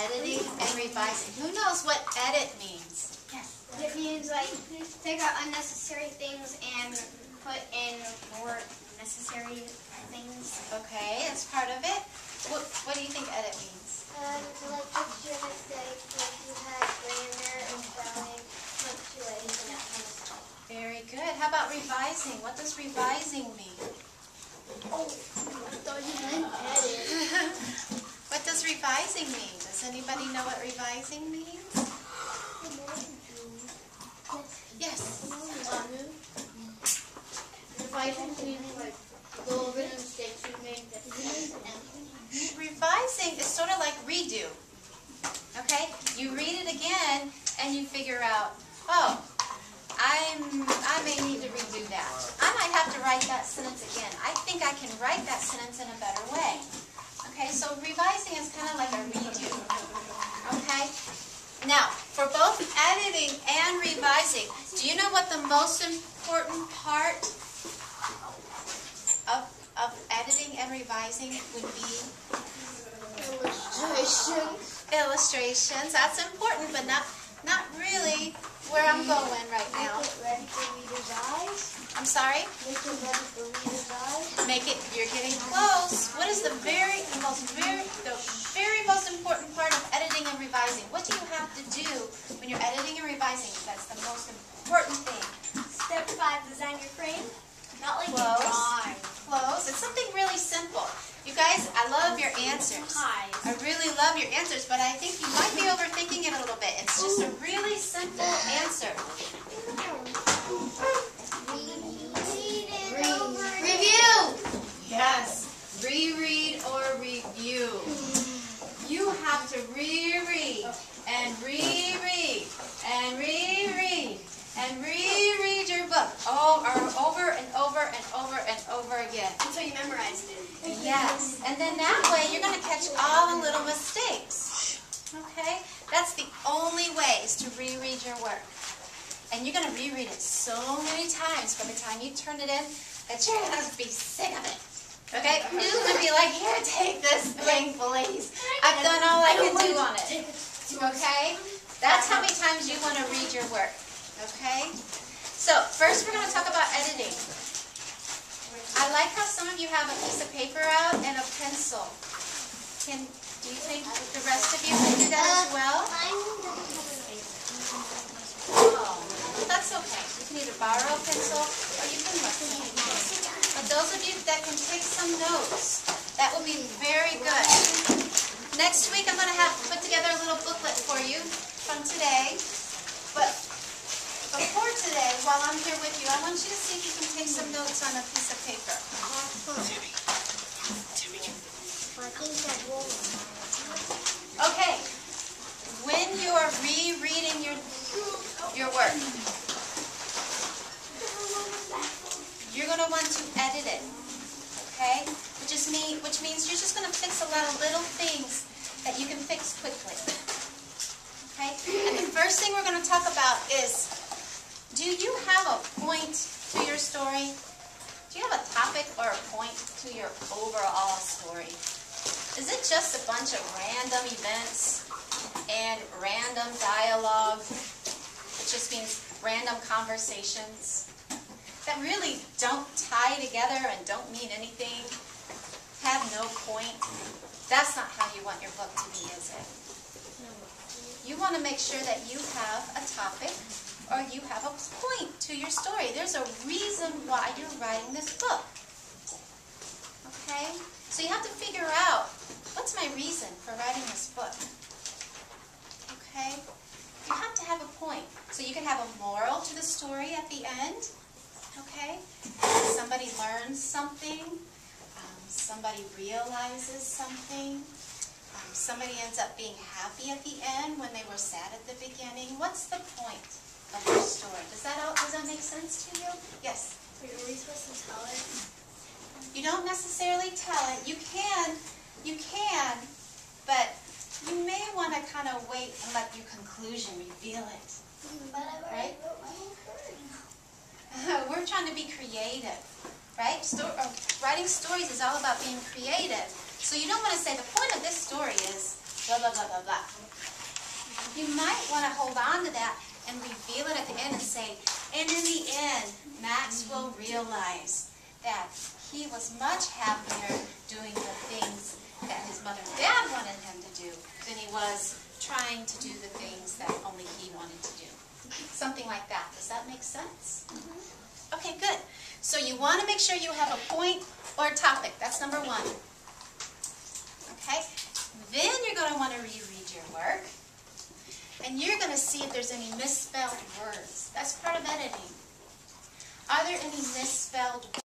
editing and revising. Who knows what edit means? Yes. It means like take out unnecessary things and put in more necessary things. Okay, that's part of it. What do you think edit means? Like fix your mistake, like you had grammar and spelling, punctuation, that kind of stuff. Very good. How about revising? What does revising mean? Oh, I thought you meant edit. What does revising mean? Does anybody know what revising means? Yes. Revising means like go over the mistakes you made. Revising is sort of like redo. Okay? You read it again and you figure out, oh, I may need to redo that. I might have to write that sentence again. I think I can write that sentence in a better way. Okay, so revising is kind of like a redo. Okay? Now, for both editing and revising, do you know what the most important part of editing and revising would be? Illustrations. Illustrations. That's important, but not really where I'm going right now. Make it ready for reader's eyes. I'm sorry? Make it ready for reader's eyes. Make it, you're getting close. What is the very most important part of editing and revising? What do you have to do when you're editing and revising? That's the most important thing. Step 5, design your frame. Not like Close. drawing. Close. It's something really simple. You guys, I love your answers. I really love your answers, but I think you might be overthinking it a little bit. It's just a really simple answer. Review! Yes. Reread or review. You have to reread and reread and reread and reread your book over and over and over and over again. Until you memorized it. Yes. And then that way you're going to catch all the little mistakes. Okay? That's the only way is to reread your work. And you're going to reread it so many times by the time you turn it in that you're going to be sick of it. Okay? You're going to be like, here, take this thing, please. I've done all I can do on it. Okay? That's how many times you want to read your work. Okay? So, first we're going to talk about editing. I like how some of you have a piece of paper out and a pencil. Do you think the rest of you can do that as well? Oh, that's okay. You can either borrow a pencil or you can look. But those of you that can take some notes, that will be very good. Next week I'm going to have put together a little booklet for you from today. But before today, while I'm here with you, I want you to see if you can take some notes on a piece of paper. Okay. When you are rereading your work, you're going to want to edit it. Okay? Which means you're just going to fix a lot of little things that you can fix quickly. Okay? And the first thing we're going to talk about is, do you have a point to your story? Do you have a topic or a point to your overall story? Is it just a bunch of random events and random dialogue, which just means random conversations that really don't tie together and don't mean anything, have no point? That's not how you want your book to be, is it? You want to make sure that you have a topic or you have a point to your story. There's a reason why you're writing this book. Okay? So you have to figure out, what's my reason for writing this book? Okay? You have to have a point. So you can have a moral to the story at the end. Okay? Somebody learns something. Somebody realizes something. Somebody ends up being happy at the end when they were sad at the beginning. What's the point of your story? Does that make sense to you? Yes? Are we supposed to tell it? You don't necessarily tell it. You can, but you may want to kind of wait and let your conclusion reveal it. But I've already wrote my whole story. We're trying to be creative, right? Writing stories is all about being creative. So you don't want to say the point of this story is blah, blah, blah, blah, blah. You might want to hold on to that and reveal it at the end and say, and in the end, Max will realize that he was much happier doing the things that his mother and dad wanted him to do than he was trying to do the things that only he wanted to do. Something like that. Does that make sense? Okay, good. So you want to make sure you have a point or a topic. That's number one. Okay? Then you're going to want to reread your work. And you're going to see if there's any misspelled words. That's part of editing. Are there any misspelled words?